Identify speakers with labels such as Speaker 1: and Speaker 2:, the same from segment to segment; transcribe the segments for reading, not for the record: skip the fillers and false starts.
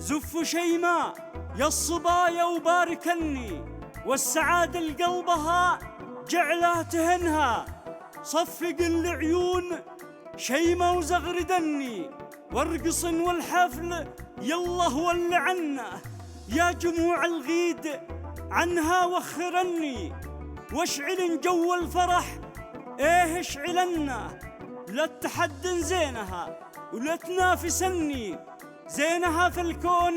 Speaker 1: زفوا شيماء يا الصبايا وباركني، والسعادة لقلبها جعلها تهنها. صفق العيون شيماء وزغردني، وارقص والحفل يلا ولع عنا. يا جموع الغيد عنها وخرني، واشعل جو الفرح ايه اشعلنا. لا تحدن زينها ولا تنافسني، زينها في الكون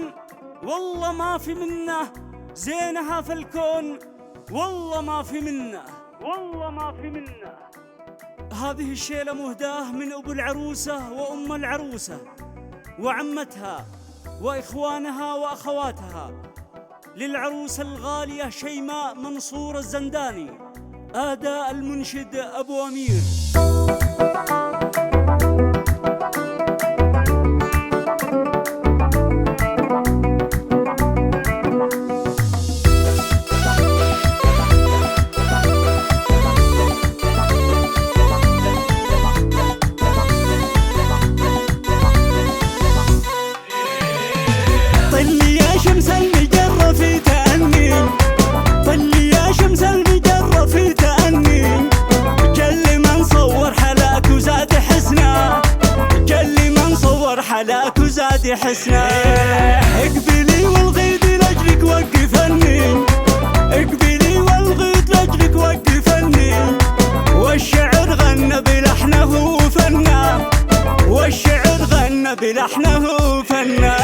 Speaker 1: والله ما في منه، زينها في الكون والله ما في منه، والله ما في منه. هذه الشيلة مهداه من أبو العروسة وأم العروسة وعمتها وإخوانها وأخواتها، للعروسة الغالية شيماء منصور الزنداني. أداء المنشد أبو أمير.
Speaker 2: طلي يا شمس المجرة في تأني، طلي يا شمس المجرة في تأني، جل من صور حلاك وزاد حسنا، جل من صور حلاك وزاد حسنا. اقبلي والغيد لاجلك وقفني، اقبلي والغيد لاجلك وقفني، والشعر غنى بلحنه وفنا، والشعر غنى بلحنه وفنا.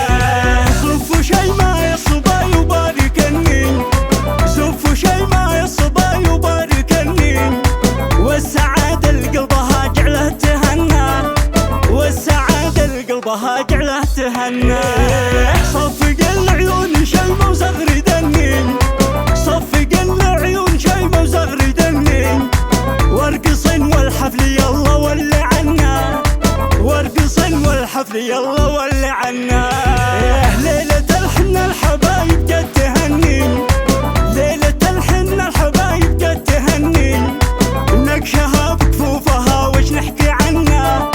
Speaker 2: صفوا شيماء يا الصبايا وباركني، صفوا شيماء يا الصبايا وباركني، والسعادة لقلبها جعله تهنى، والسعادة لقلبها جعله تهنى. صفق العيون شيماء وزغردني، صفق العيون شيماء وزغردني، وارقص والحفل يلا ولع عنا، وارقص والحفل يلا ولع عنا. ليلة الحنة الحبايب جت تهني، ليلة الحنة الحبايب جت تهني، ونكشها بكفوفها وش نحكي عنها،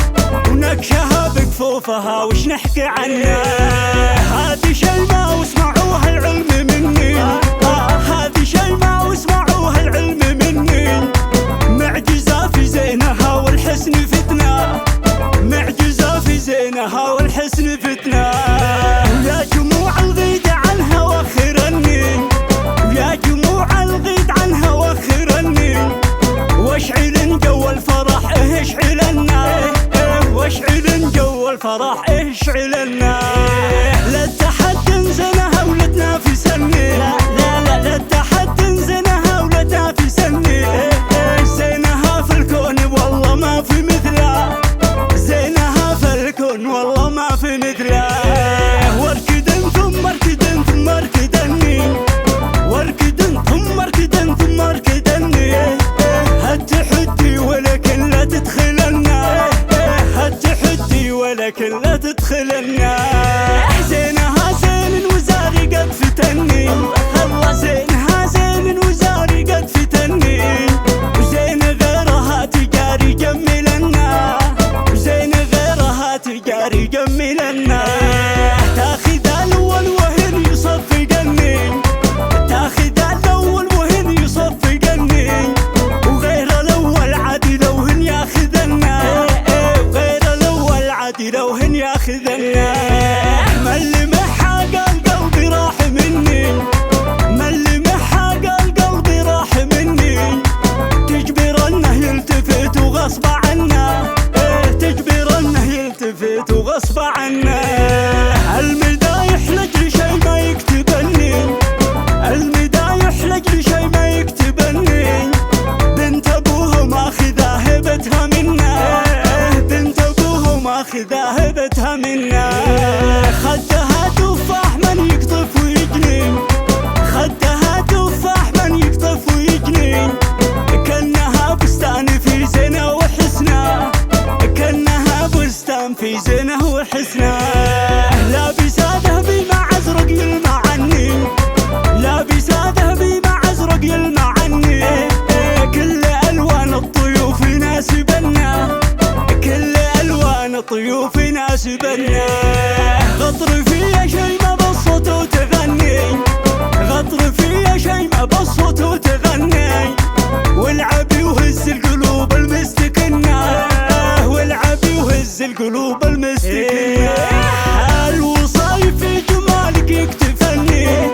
Speaker 2: ونكشها بكفوفها وش نحكي عنها. هذه شيماء واسمعوها العلم مني، هذه شيماء واسمعوها العلم مني، معجزة في زينها والحسن فتنة، معجزة في زينها والحسن فتنة. ويا جموع الغيد عنها وخرني، ويا جموع الغيد عنها وخرني، واشعلن جو الفرح اشعلنا، واشعلن جو الفرح اشعلنا. لا تحدن زينها ولا تنافسني، لا لا لا تحدن زينها ولا تنافسني، زينها في الكون والله ما في مثلها، زينها في الكون والله ما في مثلها. واركدن ثم اركدن ثم اركدني، واركدن ثم اركدن ثم اركدني، هالتحدي ولكن لا تدخلنا، هالتحدي ولكن لا تدخلنا. زينها زين وزاري قد فتني، زينها زين وزاري قد فتني، وزين غيرها تجاري جملنا، وزين غيرها تجاري جملنا. تاخذ الاول وهن يصفقني، تاخذ الاول وهن يصفقني، وغير الاول عادي لو هن ياخذنا، وغير الاول عادي لو هن ياخذنا. مل محاق القلب راح مني، مل محاق القلب راح مني، تجبر انه يلتفت وغصب عنا، تجبر انه يلتفت وغصب عنا. المدايح لاجل شي ما يكتبني، المدايح لاجل شي ما يكتبني، بنت ابوها ماخذه هبتها منا، بنت ابوها ماخذه هبتها منا. خدها تفاح من يقطف ويجني، خدها تفاح من يقطف ويجني، كانها بستان في زينه وحسنه، كانها بستان في زينه وحسنه. لابسه ذهبي مع ازرق يلمع عني، لابسه ذهبي مع ازرق يلمع عني، كل الوان الضيوف يناسبنا، كل الوان الطيوف يناسبنا. غطر فيها شي ما بالصوت وتغني، غطر فيها شي ما بالصوت وتغني، والعب وهز القلوب المستكنة، والعب وهز القلوب المستكنة. الوصايف في جمالك يكتفني،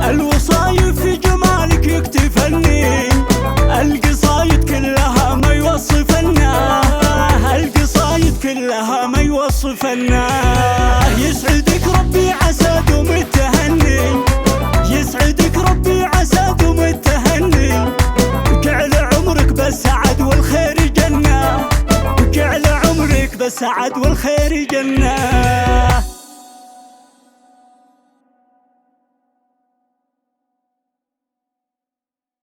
Speaker 2: الوصايف في جمالك يكتفني، القصايد كلها ما يوصفنا، القصايد كلها ما يوصفنا. يسعدك ربي عسى دوم التهني، يسعدك ربي عسى دوم التهني، جعل عمرك بالسعد والخير جنة، جعل عمرك بالسعد والخير جنة.